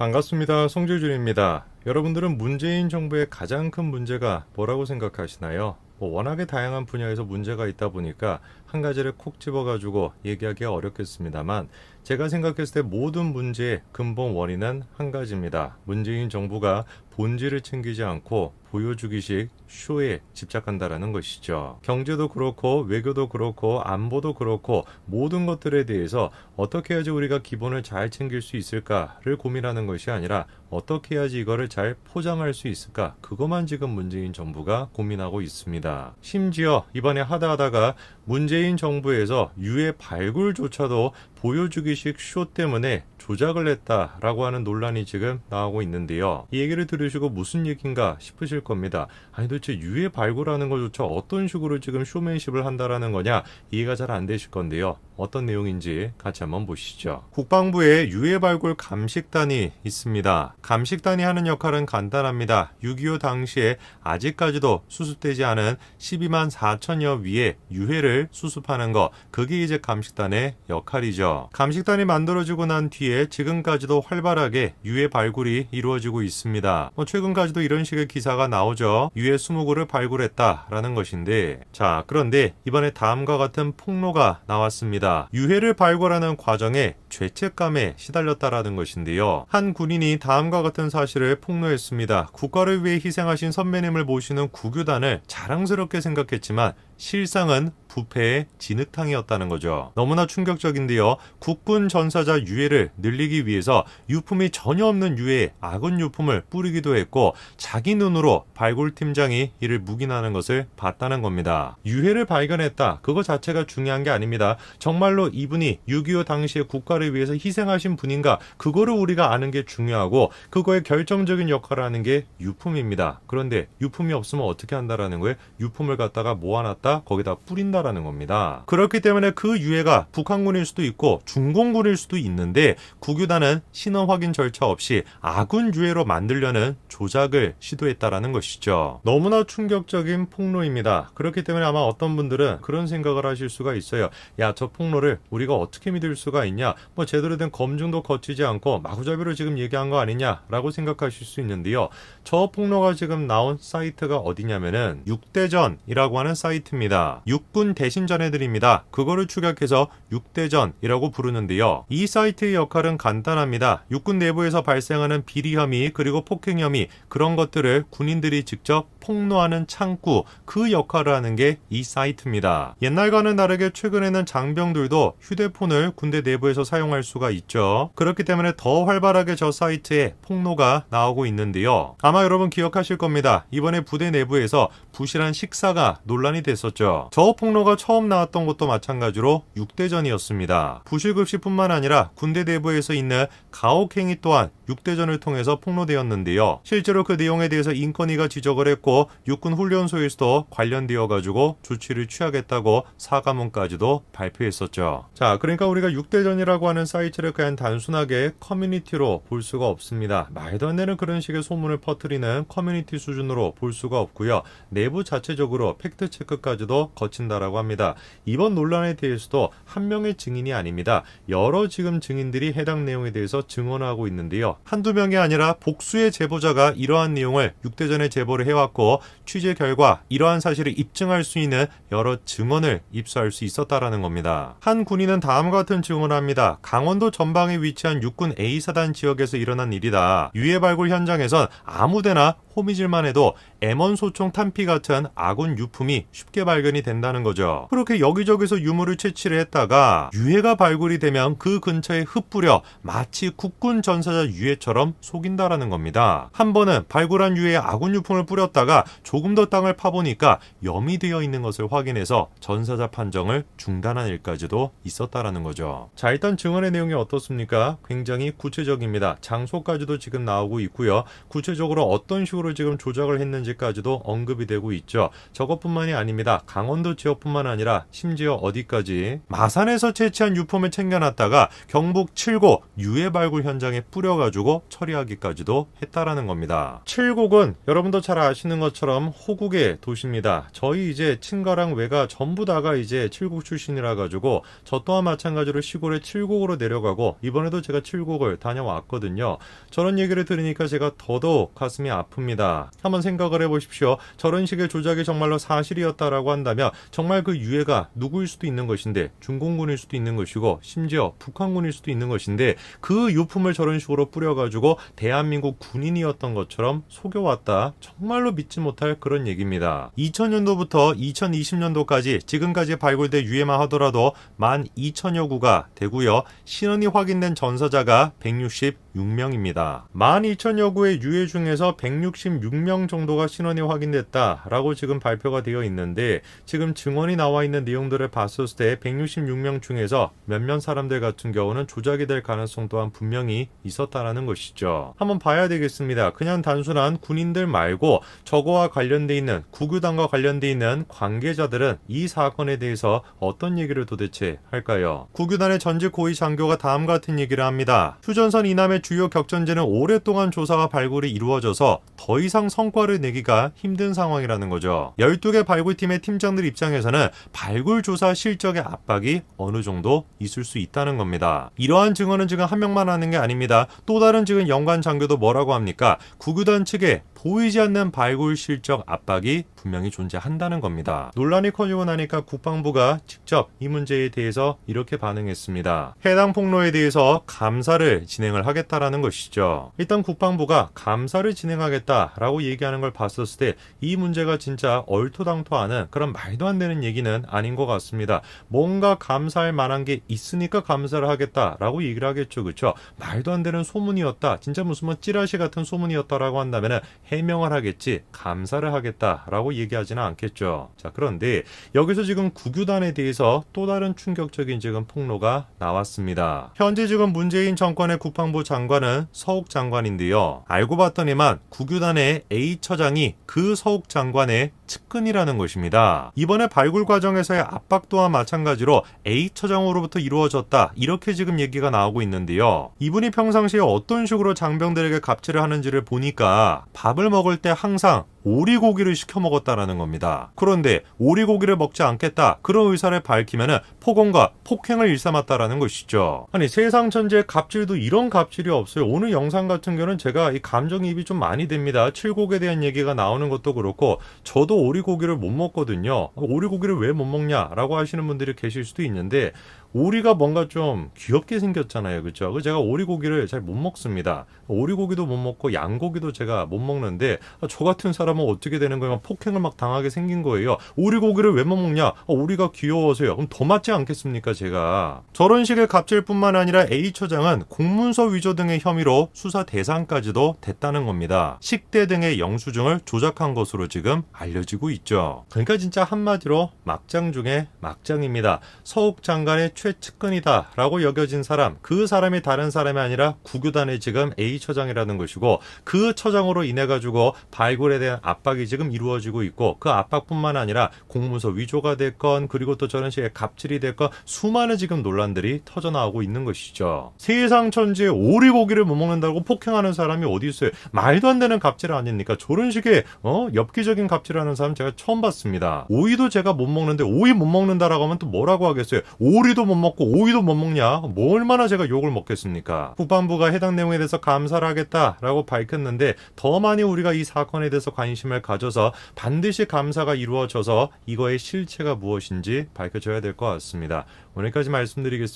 반갑습니다. 송재준입니다. 여러분들은 문재인 정부의 가장 큰 문제가 뭐라고 생각하시나요? 워낙에 다양한 분야에서 문제가 있다 보니까 한 가지를 콕 집어가지고 얘기하기가 어렵겠습니다만 제가 생각했을 때 모든 문제의 근본 원인은 한 가지입니다. 문재인 정부가 본질을 챙기지 않고 보여주기식 쇼에 집착한다라는 것이죠. 경제도 그렇고 외교도 그렇고 안보도 그렇고 모든 것들에 대해서 어떻게 해야지 우리가 기본을 잘 챙길 수 있을까를 고민하는 것이 아니라 어떻게 해야지 이거를 잘 포장할 수 있을까, 그것만 지금 문재인 정부가 고민하고 있습니다. 심지어 이번에 하다가 문재인 정부에서 유해 발굴조차도 보여주기식 쇼 때문에 조작을 했다라고 하는 논란이 지금 나오고 있는데요. 이 얘기를 들으시고 무슨 얘기인가 싶으실 겁니다. 아니 도대체 유해 발굴하는 것조차 어떤 식으로 지금 쇼맨십을 한다라는 거냐, 이해가 잘 안 되실 건데요. 어떤 내용인지 같이 한번 보시죠. 국방부에 유해 발굴 감식단이 있습니다. 감식단이 하는 역할은 간단합니다. 6.25 당시에 아직까지도 수습되지 않은 12만 4천여 위의 유해를 수습하는 거, 그게 이제 감식단의 역할이죠. 감식단이 만들어지고 난 뒤에 지금까지도 활발하게 유해 발굴이 이루어지고 있습니다. 최근까지도 이런 식의 기사가 나오죠. 유해 20구를 발굴했다라는 것인데, 자, 그런데 이번에 다음과 같은 폭로가 나왔습니다. 유해를 발굴하는 과정에 죄책감에 시달렸다라는 것인데요. 한 군인이 다음과 같은 사실을 폭로했습니다. 국가를 위해 희생하신 선배님을 모시는 국유단을 자랑스럽게 생각했지만 실상은 부패의 진흙탕이었다는 거죠. 너무나 충격적인데요. 국군 전사자 유해를 늘리기 위해서 유품이 전혀 없는 유해에 아군 유품을 뿌리기도 했고 자기 눈으로 발굴팀장이 이를 묵인하는 것을 봤다는 겁니다. 유해를 발견했다, 그거 자체가 중요한 게 아닙니다. 정말로 이분이 6.25 당시에 국가를 위해서 희생하신 분인가, 그거를 우리가 아는 게 중요하고 그거의 결정적인 역할을 하는 게 유품입니다. 그런데 유품이 없으면 어떻게 한다라는 거예요? 유품을 갖다가 모아놨다 거기다 뿌린다라는 겁니다. 그렇기 때문에 그 유해가 북한군일 수도 있고 중공군일 수도 있는데 국유단은 신원 확인 절차 없이 아군 유해로 만들려는 조작을 시도했다라는 것이죠. 너무나 충격적인 폭로입니다. 그렇기 때문에 아마 어떤 분들은 그런 생각을 하실 수가 있어요. 야, 저 폭로를 우리가 어떻게 믿을 수가 있냐, 제대로 된 검증도 거치지 않고 마구잡이로 지금 얘기한 거 아니냐라고 생각하실 수 있는데요. 저 폭로가 지금 나온 사이트가 어디냐면은 육대전이라고 하는 사이트입니다. 육군 대신전해드립니다. 그거를 축약해서 육대전이라고 부르는데요. 이 사이트의 역할은 간단합니다. 육군 내부에서 발생하는 비리 혐의 그리고 폭행 혐의, 그런 것들을 군인들이 직접 폭로하는 창구, 그 역할을 하는 게 이 사이트입니다. 옛날과는 다르게 최근에는 장병들도 휴대폰을 군대 내부에서 사용할 수가 있죠. 그렇기 때문에 더 활발하게 저 사이트에 폭로가 나오고 있는데요. 아마 여러분 기억하실 겁니다. 이번에 부대 내부에서 부실한 식사가 논란이 됐었죠. 저 폭로가 처음 나왔던 것도 마찬가지로 육대전이었습니다. 부실급식뿐만 아니라 군대 내부에서 있는 가혹행위 또한 육대전을 통해서 폭로되었는데요. 실제로 그 내용에 대해서 인권위가 지적을 했고 육군 훈련소에서도 관련되어 가지고 조치를 취하겠다고 사과문까지도 발표했었죠. 자, 그러니까 우리가 육대전이라고 하는 사이트를 그냥 단순하게 커뮤니티로 볼 수가 없습니다. 말도 안 되는 그런 식의 소문을 퍼뜨리는 커뮤니티 수준으로 볼 수가 없고요. 내부 자체적으로 팩트체크까지도 거친다라고 합니다. 이번 논란에 대해서도 한 명의 증인이 아닙니다. 여러 지금 증인들이 해당 내용에 대해서 증언하고 있는데요. 한두 명이 아니라 복수의 제보자가 이러한 내용을 육대전에 제보를 해왔고 취재 결과 이러한 사실을 입증할 수 있는 여러 증언을 입수할 수 있었다라는 겁니다. 한 군인은 다음과 같은 증언을 합니다. 강원도 전방에 위치한 육군 A사단 지역에서 일어난 일이다. 유해 발굴 현장에선 아무데나 호미질만 해도 M1 소총 탄피 같은 아군 유품이 쉽게 발견이 된다는 거죠. 그렇게 여기저기서 유물을 채취를 했다가 유해가 발굴이 되면 그 근처에 흩뿌려 마치 국군 전사자 유해처럼 속인다라는 겁니다. 한 번은 발굴한 유해에 아군 유품을 뿌렸다가 조금 더 땅을 파보니까 염이 되어 있는 것을 확인해서 전사자 판정을 중단한 일까지도 있었다라는 거죠. 자, 일단 증언의 내용이 어떻습니까? 굉장히 구체적입니다. 장소까지도 지금 나오고 있고요. 구체적으로 어떤 식으로 식으로 지금 조작을 했는지까지도 언급이 되고 있죠. 저것뿐만이 아닙니다. 강원도 지역뿐만 아니라 심지어 어디까지 마산에서 채취한 유품을 챙겨놨다가 경북 칠곡 유해 발굴 현장에 뿌려가지고 처리하기까지도 했다라는 겁니다. 칠곡은 여러분도 잘 아시는 것처럼 호국의 도시입니다. 저희 이제 친가랑 외가 전부 다가 이제 칠곡 출신이라 가지고 저 또한 마찬가지로 시골에 칠곡으로 내려가고 이번에도 제가 칠곡을 다녀왔거든요. 저런 얘기를 들으니까 제가 더더욱 가슴이 아픕니다. 한번 생각을 해보십시오. 저런 식의 조작이 정말로 사실이었다라고 한다면 정말 그 유해가 누구일 수도 있는 것인데 중공군일 수도 있는 것이고 심지어 북한군일 수도 있는 것인데 그 유품을 저런 식으로 뿌려가지고 대한민국 군인이었던 것처럼 속여왔다. 정말로 믿지 못할 그런 얘기입니다. 2000년도부터 2020년도까지 지금까지 발굴된 유해만 하더라도 12,000여 구가 되고요. 신원이 확인된 전사자가 166명입니다. 12,000여 구의 유해 중에서 166명 정도가 신원이 확인됐다라고 지금 발표가 되어 있는데 지금 증언이 나와 있는 내용들을 봤을 때 166명 중에서 몇몇 사람들 같은 경우는 조작이 될 가능성 또한 분명히 있었다라는 것이죠. 한번 봐야 되겠습니다. 그냥 단순한 군인들 말고 저거와 관련돼 있는 국유당과 관련돼 있는 관계자들은 이 사건에 대해서 어떤 얘기를 도대체 할까요? 국유단의 전직 고위 장교가 다음 같은 얘기를 합니다. 휴전선 이남의 주요 격전지는 오랫동안 조사와 발굴이 이루어져서 더 이상 성과를 내기가 힘든 상황이라는 거죠. 12개 발굴팀의 팀장들 입장에서는 발굴 조사 실적의 압박이 어느 정도 있을 수 있다는 겁니다. 이러한 증언은 지금 한 명만 하는 게 아닙니다. 또 다른 지금 연관 장교도 뭐라고 합니까? 국유단 측에 보이지 않는 발굴 실적 압박이 분명히 존재한다는 겁니다. 논란이 커지고 나니까 국방부가 직접 이 문제에 대해서 이렇게 반응했습니다. 해당 폭로에 대해서 감사를 진행을 하겠다라는 것이죠. 일단 국방부가 감사를 진행하겠다라고 얘기하는 걸 봤었을 때 이 문제가 진짜 얼토당토하는 그런 말도 안 되는 얘기는 아닌 것 같습니다. 뭔가 감사할 만한 게 있으니까 감사를 하겠다라고 얘기를 하겠죠. 그렇죠? 말도 안 되는 소문이었다. 진짜 무슨 뭐 찌라시 같은 소문이었다라고 한다면 해명을 하겠지 감사를 하겠다라고 얘기하지는 않겠죠. 자, 그런데 여기서 지금 국유단에 대해서 또 다른 충격적인 지금 폭로가 나왔습니다. 현재 지금 문재인 정권의 국방부 장관은 서욱 장관인데요. 알고 봤더니만 국유단의 A 처장이 그 서욱 장관의 측근이라는 것입니다. 이번에 발굴 과정에서의 압박 또한 마찬가지로 A 처장으로부터 이루어졌다. 이렇게 지금 얘기가 나오고 있는데요. 이분이 평상시에 어떤 식으로 장병들에게 갑질을 하는지를 보니까 밥을 먹을 때 항상 오리고기를 시켜 먹었다라는 겁니다. 그런데 오리고기를 먹지 않겠다 그런 의사를 밝히면은 폭언과 폭행을 일삼았다라는 것이죠. 아니 세상 천지의 갑질도 이런 갑질이 없어요. 오늘 영상 같은 경우는 제가 이 감정이입이 좀 많이 됩니다. 칠곡에 대한 얘기가 나오는 것도 그렇고 저도 오리고기를 못 먹거든요. 오리고기를 왜 못 먹냐라고 하시는 분들이 계실 수도 있는데 오리가 뭔가 좀 귀엽게 생겼잖아요. 그렇죠? 제가 오리고기를 잘 못 먹습니다. 오리고기도 못 먹고 양고기도 제가 못 먹는데 저 같은 사람은 어떻게 되는 거예요? 폭행을 막 당하게 생긴 거예요. 오리고기를 왜 못 먹냐? 오리가 귀여워서요. 그럼 더 맞지 않겠습니까? 제가. 저런 식의 갑질뿐만 아니라 A 처장은 공문서 위조 등의 혐의로 수사 대상까지도 됐다는 겁니다. 식대 등의 영수증을 조작한 것으로 지금 알려지고 있죠. 그러니까 진짜 한마디로 막장 중에 막장입니다. 서욱 장관의 최측근이다 라고 여겨진 사람, 그 사람이 다른 사람이 아니라 국유단의 지금 A 처장이라는 것이고 그 처장으로 인해 가지고 발굴에 대한 압박이 지금 이루어지고 있고 그 압박뿐만 아니라 공문서 위조가 됐건 그리고 또 저런 식의 갑질이 됐건 수많은 지금 논란들이 터져나오고 있는 것이죠. 세상 천지에 오리고기를 못 먹는다고 폭행하는 사람이 어디 있어요? 말도 안 되는 갑질 아닙니까? 저런 식의 엽기적인 갑질하는 사람 제가 처음 봤습니다. 오이도 제가 못 먹는데 오이 못 먹는다라고 하면 또 뭐라고 하겠어요? 오리도 못 먹고 오이도 못 먹냐? 뭐 얼마나 제가 욕을 먹겠습니까? 국방부가 해당 내용에 대해서 감사를 하겠다라고 밝혔는데 더 많이 우리가 이 사건에 대해서 관심을 가져서 반드시 감사가 이루어져서 이거의 실체가 무엇인지 밝혀져야 될 것 같습니다. 오늘까지 말씀드리겠습니다.